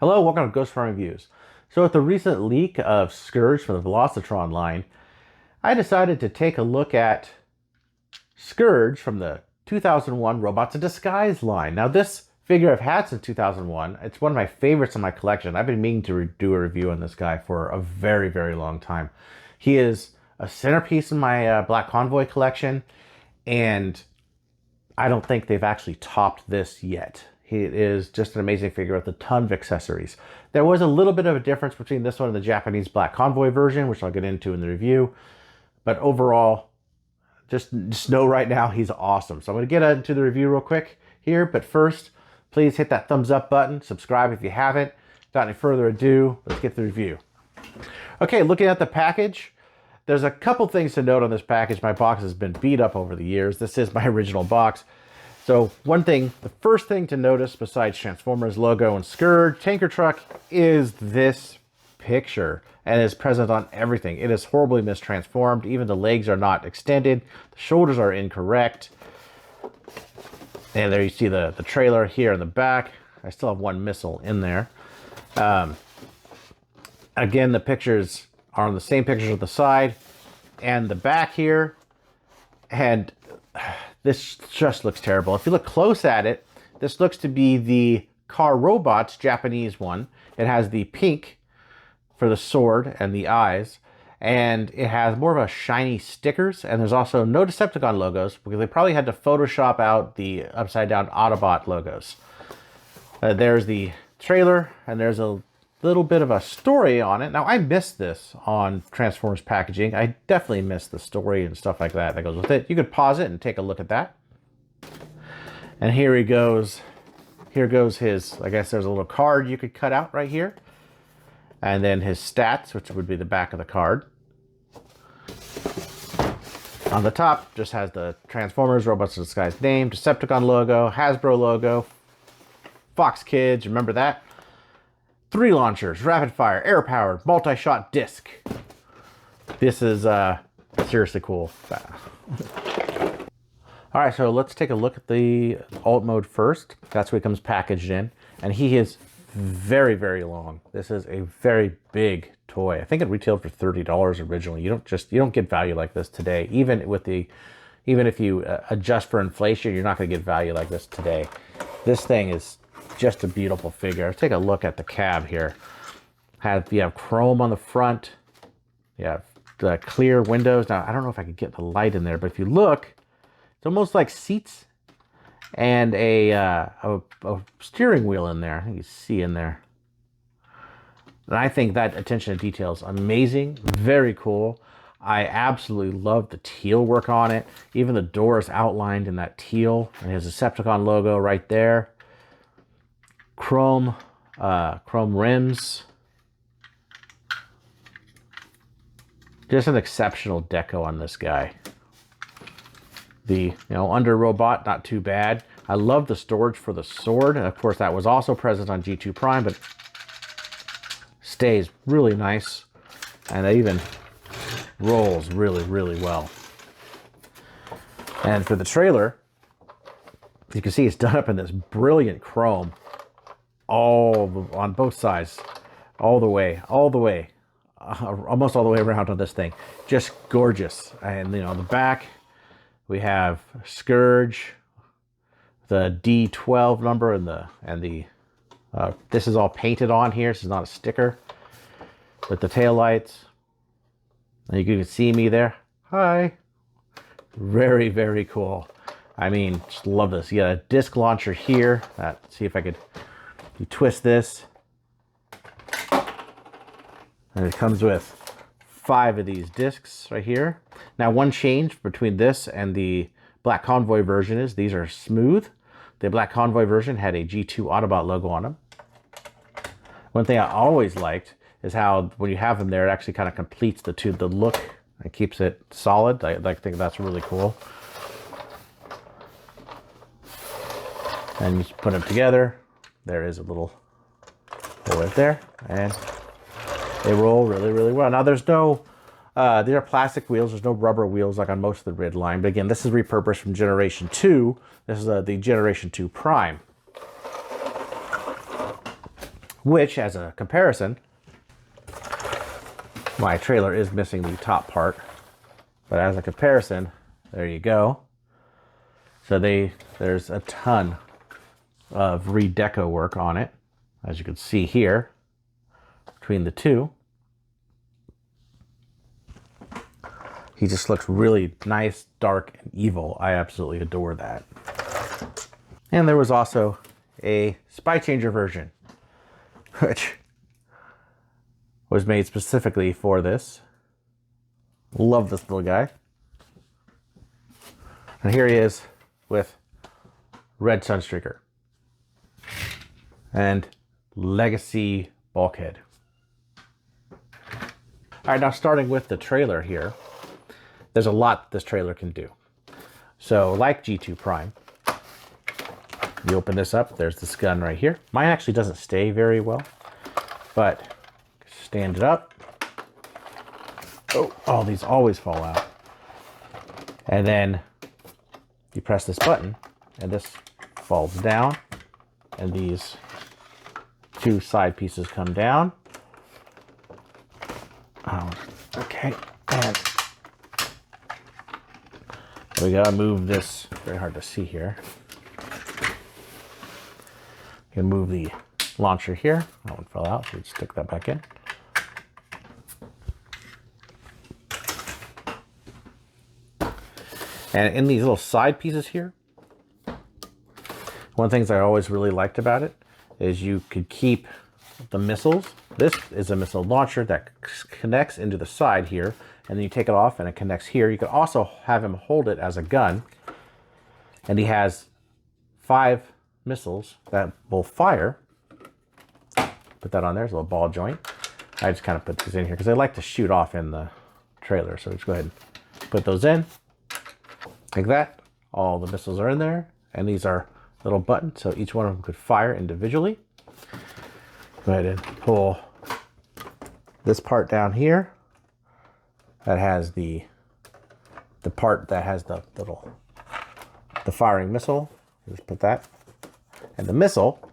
Hello, welcome to GhostPrime Reviews. So with the recent leak of Scourge from the Velocitron line, I decided to take a look at Scourge from the 2001 Robots in Disguise line. Now this figure I've had since 2001. It's one of my favorites in my collection. I've been meaning to do a review on this guy for a very, very long time. He is a centerpiece in my Black Convoy collection, and I don't think they've actually topped this yet. He is just an amazing figure with a ton of accessories. There was a little bit of a difference between this one and the Japanese Black Convoy version, which I'll get into in the review. But overall, just know right now he's awesome. So I'm going to get into the review real quick here. But first, please hit that thumbs up button. Subscribe if you haven't. Without any further ado, let's get the review. Okay, looking at the package, there's a couple things to note on this package. My box has been beat up over the years. This is my original box. So the first thing to notice besides Transformers logo and Scourge tanker truck is this picture, and it's present on everything. It is horribly mistransformed. Even the legs are not extended. The shoulders are incorrect. And there you see the trailer here in the back. I still have one missile in there. Again, the pictures are on the same pictures on the side and the back here. And this just looks terrible. If you look close at it, this looks to be the Car Robots Japanese one. It has the pink for the sword and the eyes, and it has more of a shiny stickers, and there's also no Decepticon logos because they probably had to Photoshop out the upside down Autobot logos. There's the trailer, and there's a little bit of a story on it. Now, I missed this on Transformers packaging. I definitely missed the story and stuff like that goes with it. You could pause it and take a look at that. And here he goes. Here goes his, I guess there's a little card you could cut out right here. And then his stats, which would be the back of the card. On the top, just has the Transformers, Robots in Disguise name, Decepticon logo, Hasbro logo, Fox Kids, remember that? 3 launchers, rapid fire, air powered, multi-shot disc. This is seriously cool. All right, so let's take a look at the alt mode first. That's what it comes packaged in. And he is very, very long. This is a very big toy. I think it retailed for $30 originally. You don't get value like this today. Even if you adjust for inflation, you're not going to get value like this today. This thing is just a beautiful figure. Let's take a look at the cab here. You have chrome on the front. You have the clear windows. Now, I don't know if I could get the light in there, but if you look, it's almost like seats and a steering wheel in there. I think you see in there. And I think that attention to detail is amazing. Very cool. I absolutely love the teal work on it. Even the door is outlined in that teal. And it has a Decepticon logo right there. Chrome rims. Just an exceptional deco on this guy. The under robot, not too bad. I love the storage for the sword, and of course that was also present on G2 but stays really nice, and it even rolls really, really well. And for the trailer, you can see it's done up in this brilliant chrome. On both sides, all the way, almost all the way around on this thing. Just gorgeous. And on the back, we have Scourge, the D12 number, and this is all painted on here. This is not a sticker. With the taillights, and you can see me there. Hi. Very, very cool. I mean, just love this. You got a disc launcher here. See if I could. You twist this, and it comes with 5 of these discs right here. Now, one change between this and the Black Convoy version is these are smooth. The Black Convoy version had a G2 Autobot logo on them. One thing I always liked is how when you have them there, it actually kind of completes the look and keeps it solid. I think that's really cool. And you put them together. There is a little hole right there, and they roll really, really well. Now, there's no, these are plastic wheels. There's no rubber wheels like on most of the Rid line. But again, this is repurposed from Generation 2. This is the Generation 2 Prime. which, as a comparison, my trailer is missing the top part, but as a comparison, there you go. So there's a ton of redeco work on it, as you can see here, between the two. He just looks really nice, dark, and evil. I absolutely adore that. And there was also a Spy Changer version, which was made specifically for this. Love this little guy. And here he is with red sunstreaker and legacy bulkhead. All right, now starting with the trailer here, there's a lot this trailer can do. So like GhostPrime, you open this up, there's this gun right here. Mine actually doesn't stay very well, but stand it up. Oh, these always fall out. And then you press this button and this falls down and these two side pieces come down. Oh, okay. And we gotta move this, very hard to see here. You can move the launcher here. That one fell out, so we stick that back in. And in these little side pieces here, one of the things I always really liked about it is you could keep the missiles. This is a missile launcher that connects into the side here, and then you take it off and it connects here. You could also have him hold it as a gun, and he has 5 missiles that will fire. Put that on there, it's a little ball joint. I just kind of put these in here because I like to shoot off in the trailer. So just go ahead and put those in. Like that. All the missiles are in there, and these are little buttons, so each one of them could fire individually. Go ahead and pull this part down here. That has the part that has the firing missile. Just put that. And the missile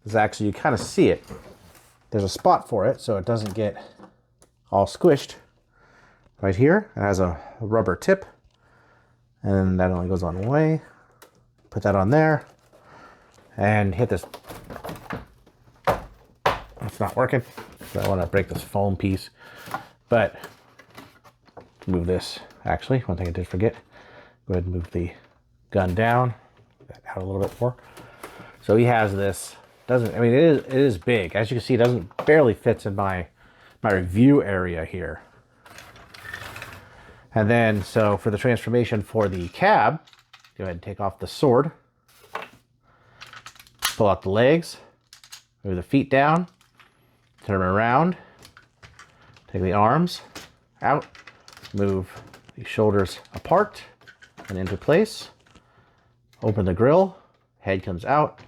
is actually, you kind of see it. There's a spot for it so it doesn't get all squished. Right here, it has a rubber tip. And that only goes on one way. Put that on there. And hit this. It's not working. So I want to break this foam piece. But move this. Actually, one thing I did forget. Go ahead and move the gun down. That out a little bit more. So he has this. Doesn't, I mean, it is big. As you can see, it doesn't barely fits in my review area here. And then, so for the transformation for the cab, go ahead and take off the sword. Pull out the legs. Move the feet down. Turn them around. Take the arms out. Move the shoulders apart and into place. Open the grill. Head comes out.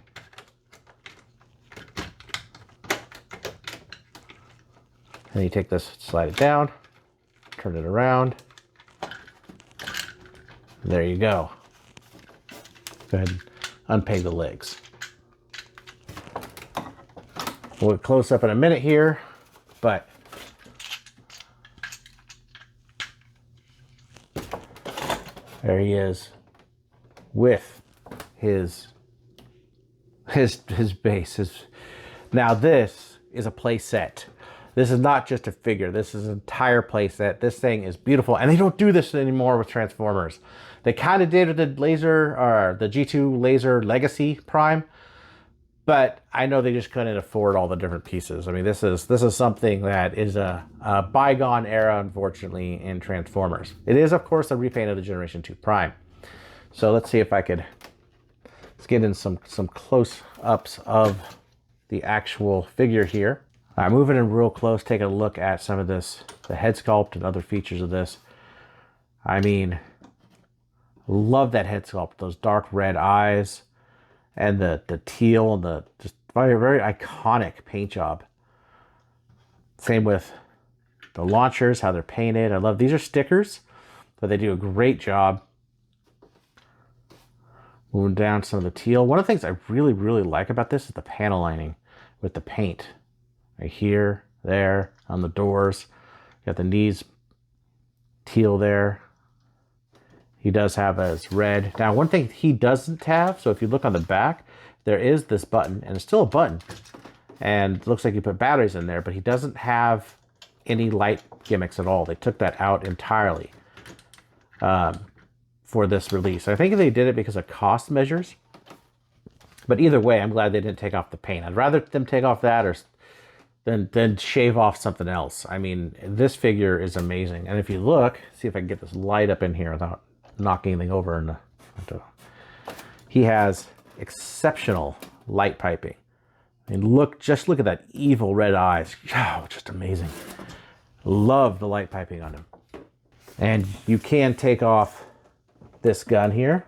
And you take this, slide it down, turn it around. There you go. Go ahead and unpeg the legs. We'll get close up in a minute here, but there he is with his base. Now this is a play set. This is not just a figure. This is an entire play set. This thing is beautiful, and they don't do this anymore with Transformers. They kind of did with the laser, or the G2 Laser Legacy Prime, but I know they just couldn't afford all the different pieces. I mean, this is something that is a bygone era, unfortunately, in Transformers. It is, of course, a repaint of the Generation 2 Prime. So let's see if I could, let's get in some close-ups of the actual figure here. I'm moving in real close, taking a look at some of this, the head sculpt and other features of this. I mean, love that head sculpt, those dark red eyes and the teal and the just very, very iconic paint job. Same with the launchers, how they're painted. I love, these are stickers, but they do a great job. Moving down some of the teal. One of the things I really, really like about this is the panel lining with the paint. right here, there, on the doors. Got the knees teal there. He does have as red. Now, one thing he doesn't have, so if you look on the back, there is this button, and it's still a button. And it looks like you put batteries in there, but he doesn't have any light gimmicks at all. They took that out entirely for this release. I think they did it because of cost measures. But either way, I'm glad they didn't take off the paint. I'd rather them take off that or than shave off something else. I mean, this figure is amazing. And if you look, see if I can get this light up in here without knocking anything over. He has exceptional light piping. I mean, just look at that evil red eyes. Oh, just amazing. Love the light piping on him. And you can take off this gun here.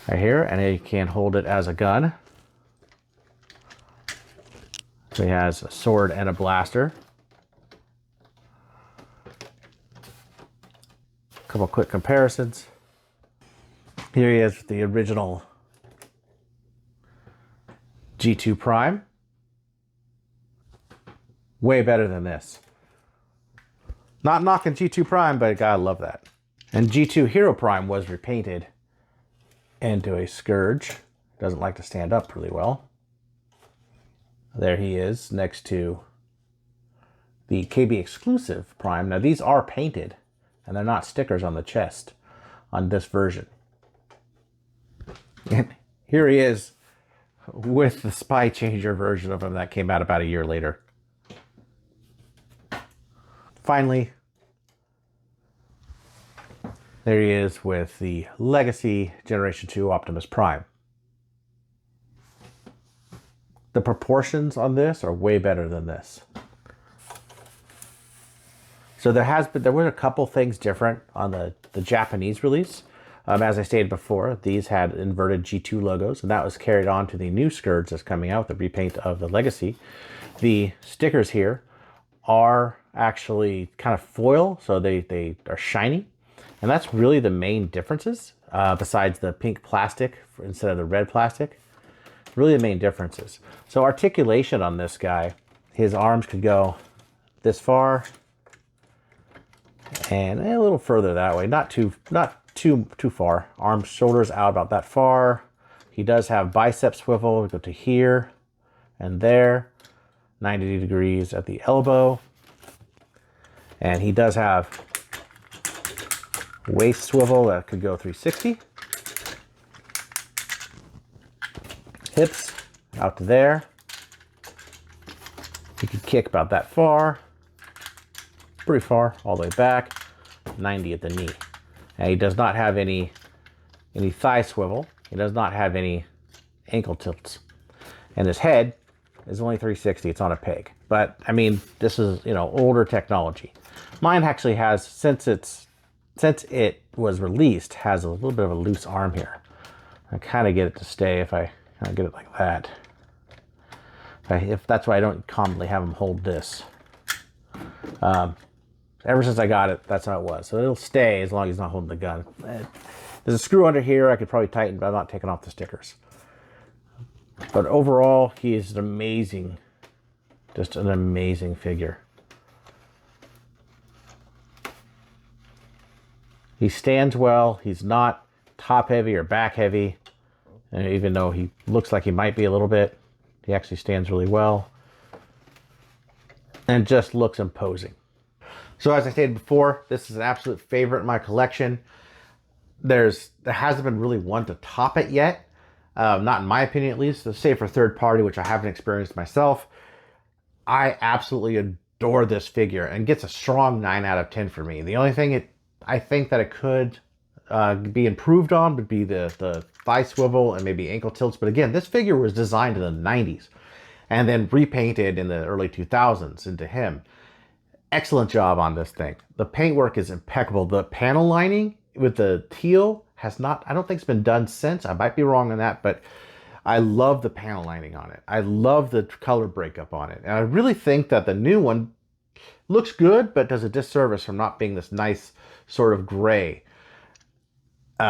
Right here, and you can hold it as a gun. So he has a sword and a blaster. A couple quick comparisons. Here he is with the original G2 Prime. Way better than this. Not knocking G2 Prime, but I gotta love that. And G2 Hero Prime was repainted into a Scourge. Doesn't like to stand up really well. There he is next to the KB exclusive Prime. Now these are painted and they're not stickers on the chest on this version. And here he is with the Spy Changer version of him that came out about a year later. Finally, there he is with the Legacy Generation 2 Optimus Prime. The proportions on this are way better than this. So there were a couple things different on the Japanese release. As I stated before, these had inverted G2 logos, and that was carried on to the new Scourge that's coming out, the repaint of the Legacy. The stickers here are actually kind of foil, so they are shiny. And that's really the main differences, besides the pink plastic instead of the red plastic. Really the main differences. So articulation on this guy, his arms could go this far and a little further that way. Not too far. Arms, shoulders out about that far. He does have bicep swivel. We go to here and there. 90 degrees at the elbow. And he does have waist swivel that could go 360. Hips out to there. He could kick about that far. Pretty far, all the way back. 90 at the knee. And he does not have any thigh swivel. He does not have any ankle tilts. And his head is only 360. It's on a peg. But I mean, this is, older technology. Mine actually has, since it was released, has a little bit of a loose arm here. I kind of get it to stay if I kind of get it like that. If that's why I don't commonly have them hold this. Ever since I got it, that's how it was. So it'll stay as long as he's not holding the gun. There's a screw under here I could probably tighten, but I'm not taking off the stickers. But overall, he is an amazing, just an amazing figure. He stands well. He's not top heavy or back heavy. And even though he looks like he might be a little bit, he actually stands really well. And just looks imposing. So as I stated before, this is an absolute favorite in my collection. There hasn't been really one to top it yet. Not in my opinion, at least. Say for third party, which I haven't experienced myself. I absolutely adore this figure and gets a strong 9 out of 10 for me. The only thing I think that it could be improved on would be the thigh swivel and maybe ankle tilts. But again, this figure was designed in the 90s and then repainted in the early 2000s into him. Excellent job on this thing. The paintwork is impeccable. The panel lining with the teal has not, I don't think it's been done since. I might be wrong on that, but I love the panel lining on it. I love the color breakup on it. And I really think that the new one looks good, but does a disservice from not being this nice sort of gray,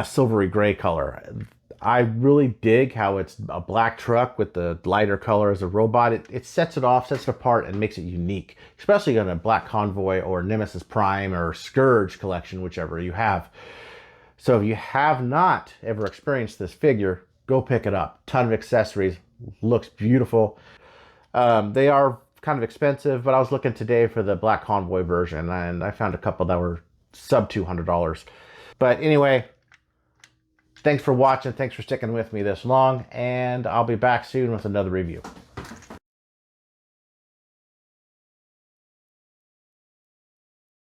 silvery gray color. I really dig how it's a black truck with the lighter color as a robot. It sets it off, sets it apart, and makes it unique, especially on a Black Convoy or Nemesis Prime or Scourge collection, whichever you have. So if you have not ever experienced this figure, go pick it up. Ton of accessories, looks beautiful. They are kind of expensive, but I was looking today for the Black Convoy version, and I found a couple that were sub $200. But anyway, thanks for watching. Thanks for sticking with me this long, and I'll be back soon with another review.